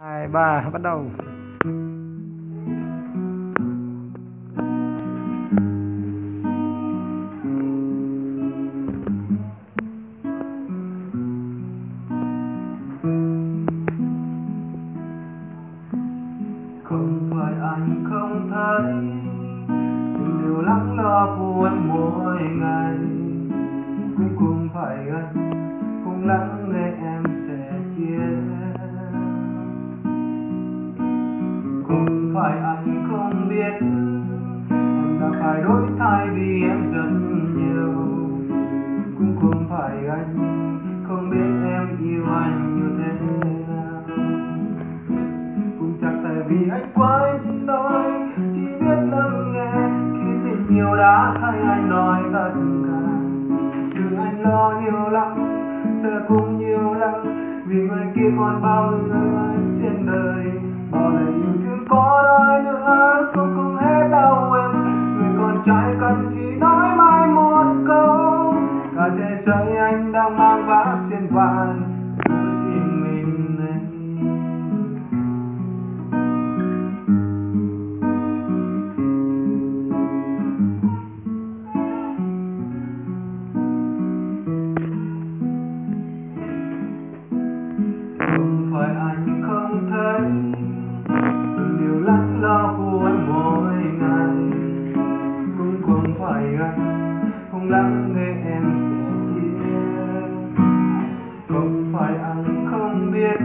Hai ba bắt đầu. Không phải anh không thấy những điều lắng lo của em mỗi ngày, cũng không phải anh không lắng nghe em sẻ chia. Không phải anh không biết em đã phải đổi thay vì em rất nhiều, cũng không phải anh không biết em yêu anh như thế nào. Cũng chắc tại vì anh quá ít nói, chỉ biết lắng nghe khi tình yêu đã thay anh nói tất cả. Chứ anh lo nhiều lắm, sợ cũng nhiều lắm, vì người kia còn bao người trên đời. Bao lời yêu thương có đời nữa cũng không hết đâu em. Người con trai cần chỉ nói mãi một câu, cả thế giới anh đang mang vác trên vai của riêng mình anh. Không phải anh không thấy từng điều lắng lo của em mỗi ngày, cũng không phải anh không lắng nghe em sẻ chia. Không phải anh không biết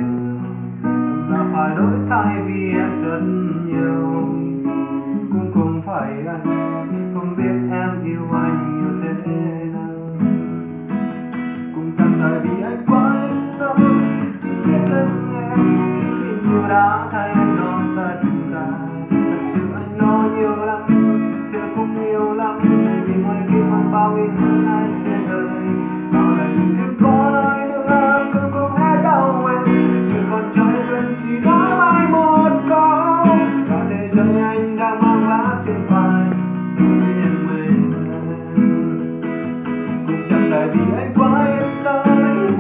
là phải đổi thay vì em rất nhiều, cũng không phải anh không biết em yêu anh như thế nào. Cũng chẳng tại vì anh quá ít đâu, chỉ biết lắng nghe khi tình yêu đã thay anh nói tất cả. Thật sự anh lo nhiều lắm, sợ cũng nhiều lắm, vì ngoài kia còn bao người hơn anh trên đời. Bao là những thứ có lời nữa cũng không hết đâu em. Người con trai cần chỉ nói mãi một câu, cả thế giới anh đang mang vác trên vai của riêng mình. Cũng chẳng tại vì anh quá ít nói,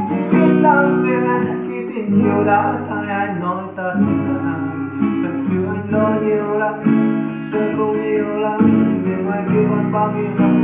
chỉ biết lắng nghe khi tình yêu đã thay anh nói tất cả. Thật sự anh lo nhiều lắm, sợ cũng nhiều lắm, vì ngoài kia còn bao nhiêu lắm.